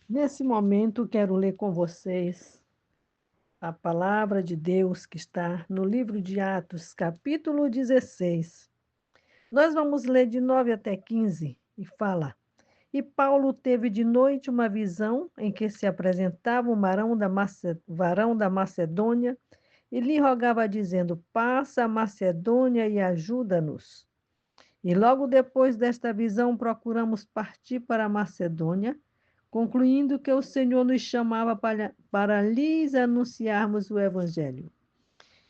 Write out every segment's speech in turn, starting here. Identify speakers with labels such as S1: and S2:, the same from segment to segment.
S1: Nesse momento, quero ler com vocês a palavra de Deus que está no livro de Atos, capítulo 16. Nós vamos ler de 9 até 15 e fala: E Paulo teve de noite uma visão em que se apresentava um varão da Macedônia e lhe rogava, dizendo: Passa a Macedônia e ajuda-nos. E logo depois desta visão, procuramos partir para a Macedônia, concluindo que o Senhor nos chamava para lhes anunciarmos o Evangelho.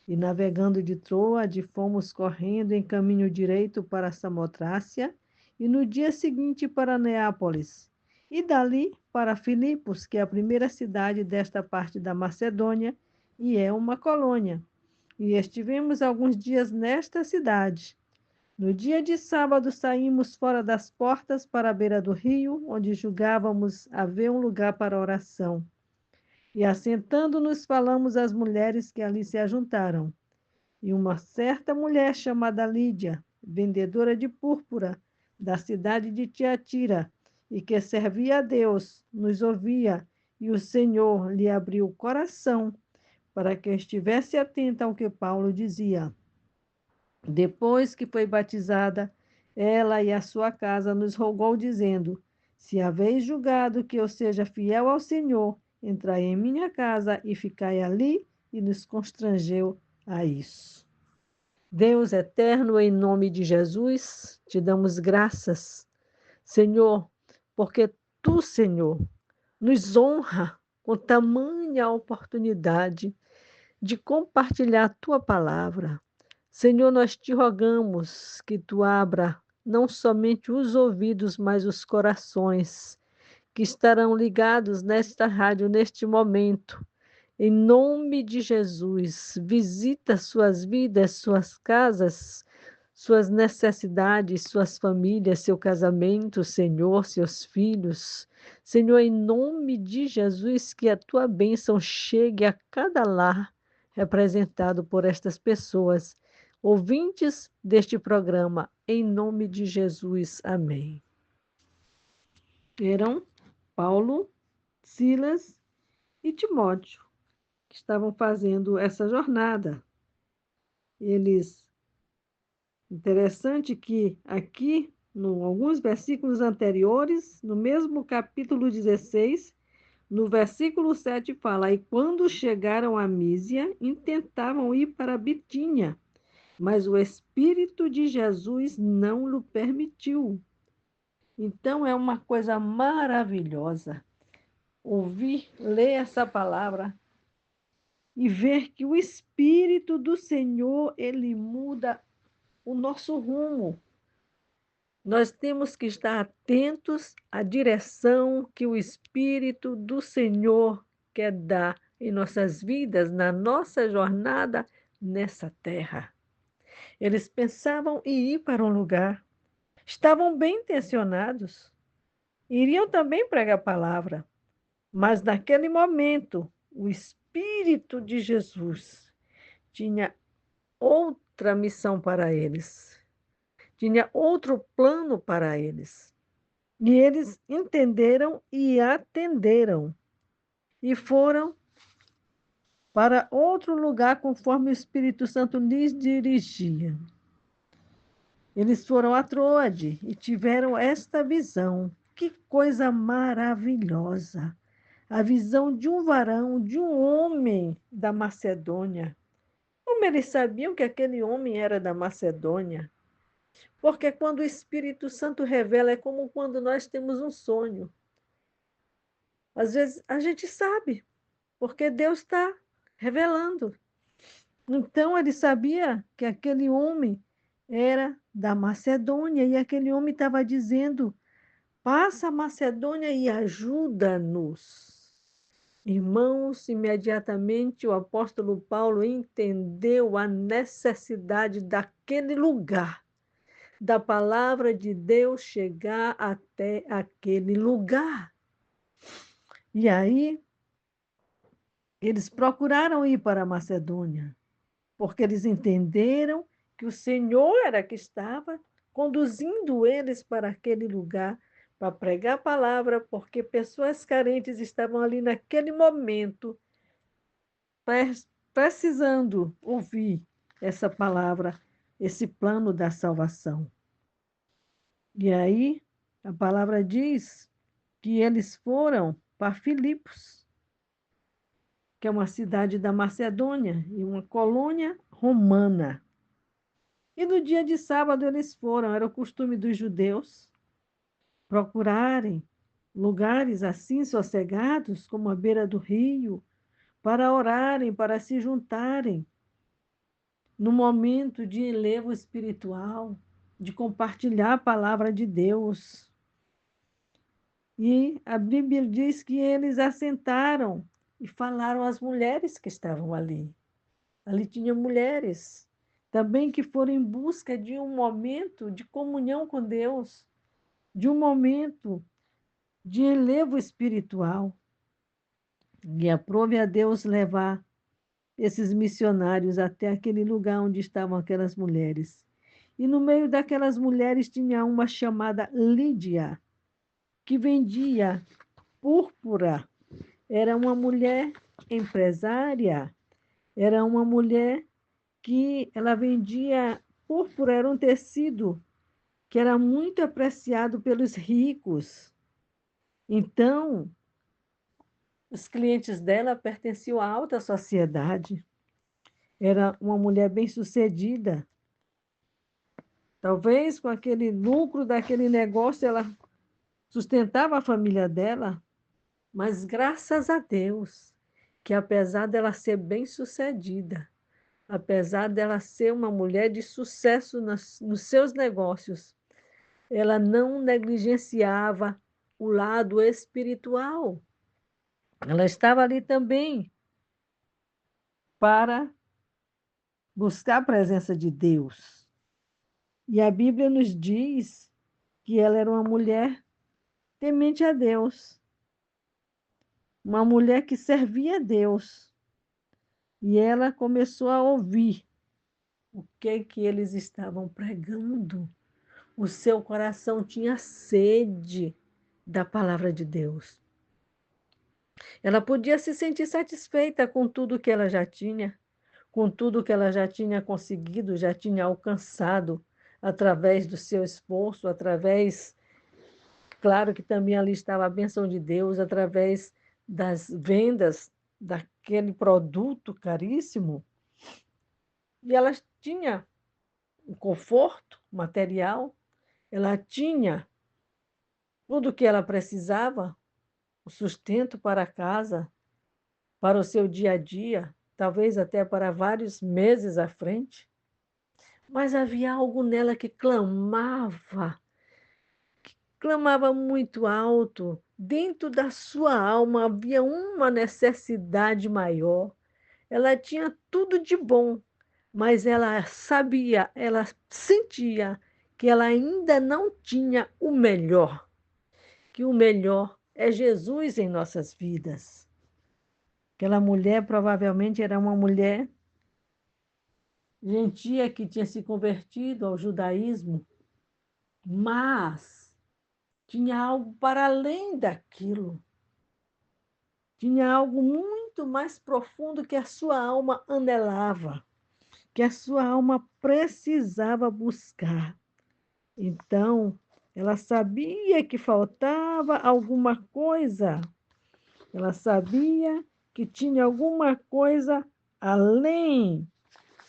S1: E navegando de Troade, fomos correndo em caminho direito para Samotrácia, e no dia seguinte para Neápolis, e dali para Filipos, que é a primeira cidade desta parte da Macedônia, e é uma colônia. E estivemos alguns dias nesta cidade. No dia de sábado, saímos fora das portas para a beira do rio, onde julgávamos haver um lugar para oração. E assentando-nos, falamos às mulheres que ali se ajuntaram. E uma certa mulher chamada Lídia, vendedora de púrpura, da cidade de Tiatira, e que servia a Deus, nos ouvia, e o Senhor lhe abriu o coração para que estivesse atenta ao que Paulo dizia. Depois que foi batizada, ela e a sua casa nos rogou, dizendo: Se haveis julgado que eu seja fiel ao Senhor, entrai em minha casa e ficai ali, e nos constrangeu a isso. Deus eterno, em nome de Jesus, te damos graças, Senhor, porque tu, Senhor, nos honra com tamanha oportunidade de compartilhar a tua palavra. Senhor, nós te rogamos que tu abra não somente os ouvidos, mas os corações que estarão ligados nesta rádio neste momento. Em nome de Jesus, visita suas vidas, suas casas, suas necessidades, suas famílias, seu casamento, Senhor, seus filhos. Senhor, em nome de Jesus, que a tua bênção chegue a cada lar representado por estas pessoas, ouvintes deste programa, em nome de Jesus. Amém. Eram Paulo, Silas e Timóteo, que estavam fazendo essa jornada. Interessante que aqui, alguns versículos anteriores, no mesmo capítulo 16, no versículo 7 fala: E quando chegaram a Mísia, intentavam ir para Bitínia, mas o Espírito de Jesus não lhe permitiu. Então é uma coisa maravilhosa ouvir, ler essa palavra e ver que o Espírito do Senhor, ele muda o nosso rumo. Nós temos que estar atentos à direção que o Espírito do Senhor quer dar em nossas vidas, na nossa jornada nessa terra. Eles pensavam em ir para um lugar, estavam bem intencionados, iriam também pregar a palavra, mas naquele momento, o Espírito de Jesus tinha outra missão para eles, tinha outro plano para eles. E eles entenderam e atenderam, e foram para outro lugar conforme o Espírito Santo lhes dirigia. Eles foram a Troade e tiveram esta visão. Que coisa maravilhosa! A visão de um varão, de um homem da Macedônia. Como eles sabiam que aquele homem era da Macedônia? Porque quando o Espírito Santo revela, é como quando nós temos um sonho. Às vezes a gente sabe, porque Deus está revelando. Então ele sabia que aquele homem era da Macedônia e aquele homem estava dizendo: passa a Macedônia e ajuda-nos. Irmãos, imediatamente o apóstolo Paulo entendeu a necessidade daquele lugar, da palavra de Deus chegar até aquele lugar. E aí, eles procuraram ir para a Macedônia, porque eles entenderam que o Senhor era que estava conduzindo eles para aquele lugar, para pregar a palavra, porque pessoas carentes estavam ali naquele momento precisando ouvir essa palavra, esse plano da salvação. E aí, a palavra diz que eles foram para Filipos, que é uma cidade da Macedônia e uma colônia romana. E no dia de sábado eles foram, era o costume dos judeus procurarem lugares assim sossegados, como a beira do rio, para orarem, para se juntarem no momento de enlevo espiritual, de compartilhar a palavra de Deus. E a Bíblia diz que eles assentaram e falaram às mulheres que estavam ali. Ali tinha mulheres também que foram em busca de um momento de comunhão com Deus, de um momento de enlevo espiritual. E aprove a Deus levar esses missionários até aquele lugar onde estavam aquelas mulheres. E no meio daquelas mulheres tinha uma chamada Lídia, que vendia púrpura. Era uma mulher empresária, era uma mulher que ela vendia púrpura, era um tecido que era muito apreciado pelos ricos. Então, os clientes dela pertenciam à alta sociedade. Era uma mulher bem-sucedida. Talvez com aquele lucro daquele negócio ela sustentava a família dela, mas graças a Deus, que apesar dela ser bem-sucedida, apesar dela ser uma mulher de sucesso nos seus negócios, ela não negligenciava o lado espiritual. Ela estava ali também para buscar a presença de Deus. E a Bíblia nos diz que ela era uma mulher temente a Deus, uma mulher que servia a Deus. E ela começou a ouvir o que eles estavam pregando. O seu coração tinha sede da palavra de Deus. Ela podia se sentir satisfeita com tudo que ela já tinha, com tudo que ela já tinha conseguido, já tinha alcançado através do seu esforço, através, claro que também ali estava a bênção de Deus, através das vendas daquele produto caríssimo. E ela tinha o conforto material, ela tinha tudo o que ela precisava, o sustento para a casa, para o seu dia a dia, talvez até para vários meses à frente. Mas havia algo nela que clamava muito alto. Dentro da sua alma havia uma necessidade maior. Ela tinha tudo de bom, mas ela sabia, ela sentia que ela ainda não tinha o melhor, que o melhor é Jesus em nossas vidas. Aquela mulher provavelmente era uma mulher gentia que tinha se convertido ao judaísmo, mas tinha algo para além daquilo. Tinha algo muito mais profundo que a sua alma anelava, que a sua alma precisava buscar. Então, ela sabia que faltava alguma coisa, ela sabia que tinha alguma coisa além,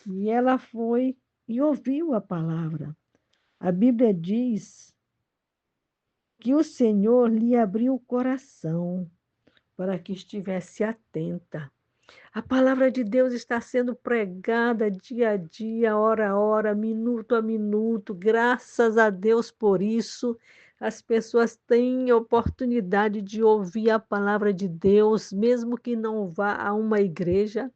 S1: e ela foi e ouviu a palavra. A Bíblia diz que o Senhor lhe abriu o coração para que estivesse atenta. A palavra de Deus está sendo pregada dia a dia, hora a hora, minuto a minuto. Graças a Deus por isso. As pessoas têm oportunidade de ouvir a palavra de Deus, mesmo que não vá a uma igreja.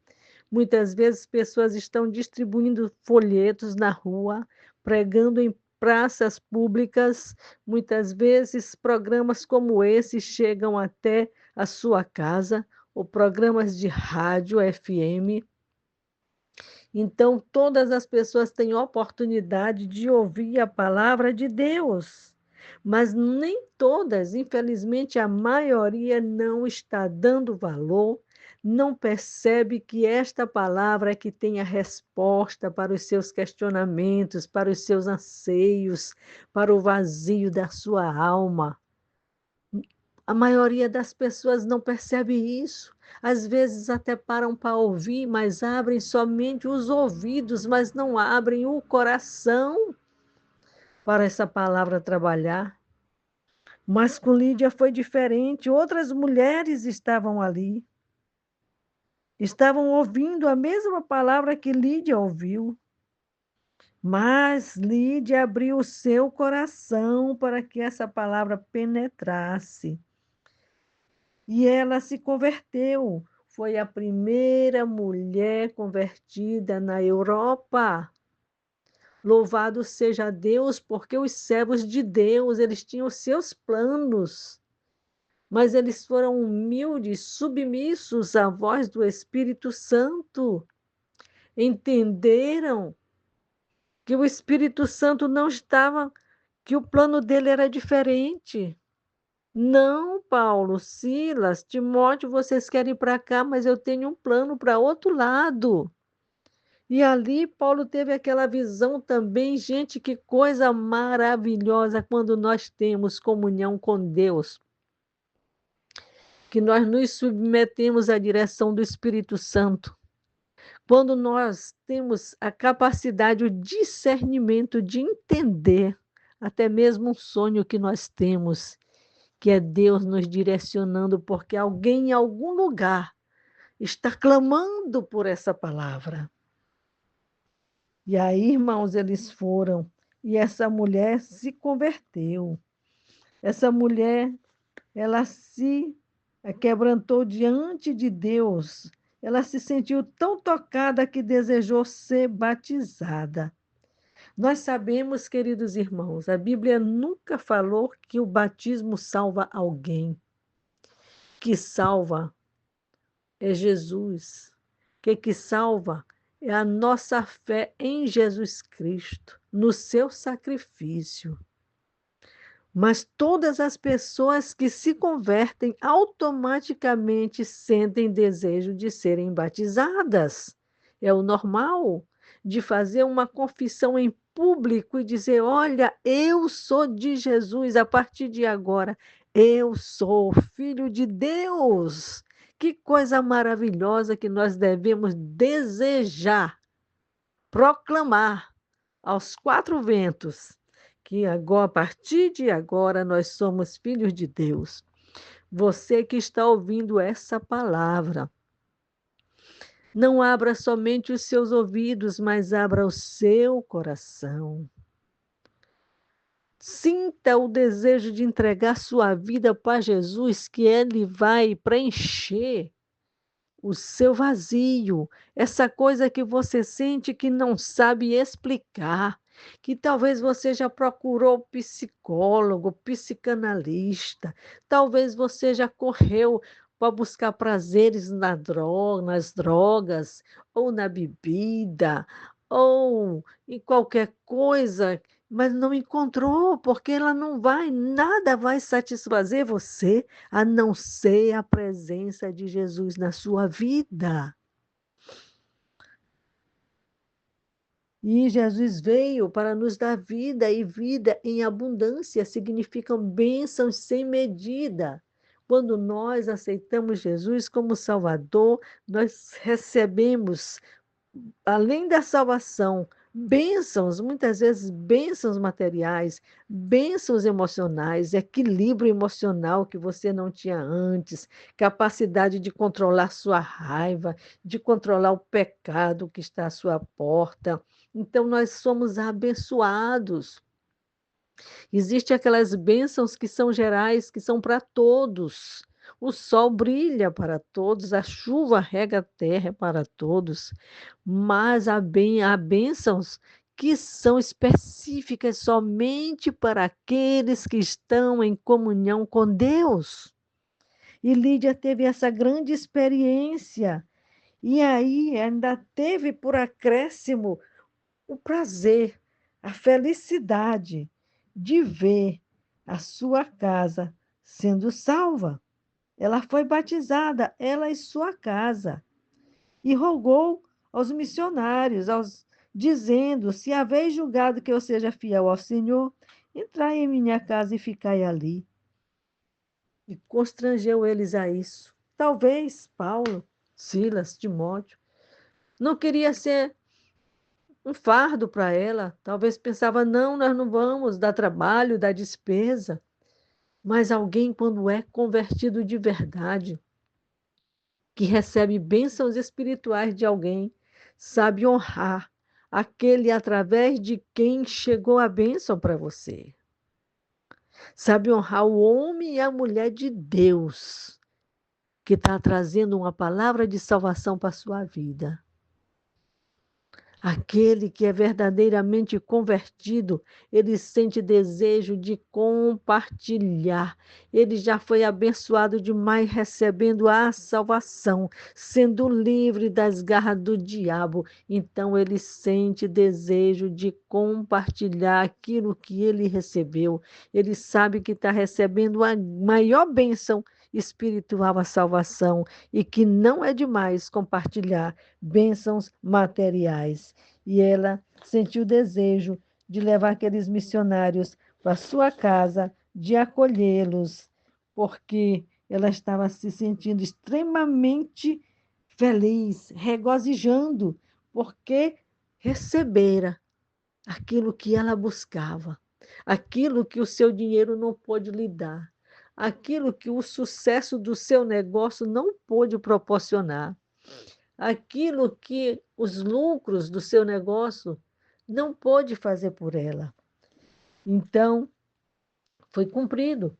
S1: Muitas vezes pessoas estão distribuindo folhetos na rua, pregando em praças públicas. Muitas vezes programas como esse chegam até a sua casa, ou programas de rádio FM. Então, todas as pessoas têm oportunidade de ouvir a palavra de Deus. Mas nem todas, infelizmente, a maioria não está dando valor, não percebe que esta palavra é que tem a resposta para os seus questionamentos, para os seus anseios, para o vazio da sua alma. A maioria das pessoas não percebe isso. Às vezes até param para ouvir, mas abrem somente os ouvidos, mas não abrem o coração para essa palavra trabalhar. Mas com Lídia foi diferente. Outras mulheres estavam ali, estavam ouvindo a mesma palavra que Lídia ouviu. Mas Lídia abriu o seu coração para que essa palavra penetrasse. E ela se converteu. Foi a primeira mulher convertida na Europa. Louvado seja Deus, porque os servos de Deus, eles tinham seus planos, mas eles foram humildes, submissos à voz do Espírito Santo. Entenderam que o Espírito Santo não estava, que o plano dele era diferente. Não, Paulo, Silas, Timóteo, vocês querem ir para cá, mas eu tenho um plano para outro lado. E ali Paulo teve aquela visão também, gente, que coisa maravilhosa quando nós temos comunhão com Deus, que nós nos submetemos à direção do Espírito Santo. Quando nós temos a capacidade, o discernimento de entender até mesmo um sonho que nós temos, que é Deus nos direcionando, porque alguém em algum lugar está clamando por essa palavra. E aí, irmãos, eles foram, e essa mulher se converteu. Essa mulher, ela se quebrantou diante de Deus. Ela se sentiu tão tocada que desejou ser batizada. Nós sabemos, queridos irmãos, a Bíblia nunca falou que o batismo salva alguém. Que salva é Jesus. Que salva é a nossa fé em Jesus Cristo, no seu sacrifício. Mas todas as pessoas que se convertem automaticamente sentem desejo de serem batizadas. É o normal de fazer uma confissão em público e dizer: olha, eu sou de Jesus, a partir de agora, eu sou filho de Deus. Que coisa maravilhosa que nós devemos desejar, proclamar aos quatro ventos que agora, a partir de agora, nós somos filhos de Deus. Você que está ouvindo essa palavra, não abra somente os seus ouvidos, mas abra o seu coração. Sinta o desejo de entregar sua vida para Jesus, que Ele vai preencher o seu vazio, essa coisa que você sente que não sabe explicar, que talvez você já procurou psicólogo, psicanalista, talvez você já correu para buscar prazeres nas drogas, ou na bebida, ou em qualquer coisa, mas não encontrou, porque ela não vai, nada vai satisfazer você a não ser a presença de Jesus na sua vida. E Jesus veio para nos dar vida, e vida em abundância significam bênçãos sem medida. Quando nós aceitamos Jesus como Salvador, nós recebemos, além da salvação, bênçãos, muitas vezes bênçãos materiais, bênçãos emocionais, equilíbrio emocional que você não tinha antes, capacidade de controlar sua raiva, de controlar o pecado que está à sua porta. Então, nós somos abençoados. Existem aquelas bênçãos que são gerais, que são para todos. O sol brilha para todos, a chuva rega a terra para todos, mas há bênçãos que são específicas somente para aqueles que estão em comunhão com Deus. E Lídia teve essa grande experiência, e aí ainda teve por acréscimo o prazer, a felicidade de ver a sua casa sendo salva. Ela foi batizada, ela e sua casa, e rogou aos missionários, dizendo: se haveis julgado que eu seja fiel ao Senhor, entrai em minha casa e ficai ali. E constrangeu eles a isso. Talvez Paulo, Silas, Timóteo, não queria ser um fardo para ela. Talvez pensava: não, nós não vamos dar trabalho, dar despesa. Mas alguém, quando é convertido de verdade, que recebe bênçãos espirituais de alguém, sabe honrar aquele através de quem chegou a bênção para você. Sabe honrar o homem e a mulher de Deus, que está trazendo uma palavra de salvação para a sua vida. Aquele que é verdadeiramente convertido, ele sente desejo de compartilhar. Ele já foi abençoado demais, recebendo a salvação, sendo livre das garras do diabo. Então, ele sente desejo de compartilhar aquilo que ele recebeu. Ele sabe que está recebendo a maior bênção espiritual, a salvação, e que não é demais compartilhar bênçãos materiais. E ela sentiu o desejo de levar aqueles missionários para sua casa, de acolhê-los, porque ela estava se sentindo extremamente feliz, regozijando, porque recebera aquilo que ela buscava, aquilo que o seu dinheiro não pôde lhe dar, aquilo que o sucesso do seu negócio não pôde proporcionar, aquilo que os lucros do seu negócio não pôde fazer por ela. Então, foi cumprido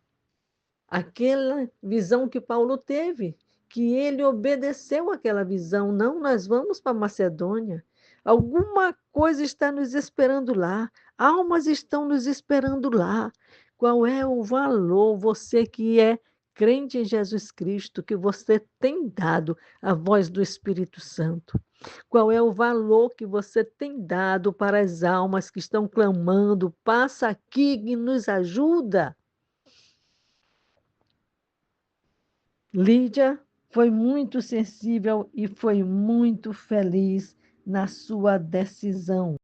S1: aquela visão que Paulo teve, que ele obedeceu àquela visão. Não, nós vamos para Macedônia. Alguma coisa está nos esperando lá. Almas estão nos esperando lá. Qual é o valor, você que é crente em Jesus Cristo, que você tem dado à voz do Espírito Santo? Qual é o valor que você tem dado para as almas que estão clamando? Passa aqui e nos ajuda. Lídia foi muito sensível e foi muito feliz na sua decisão.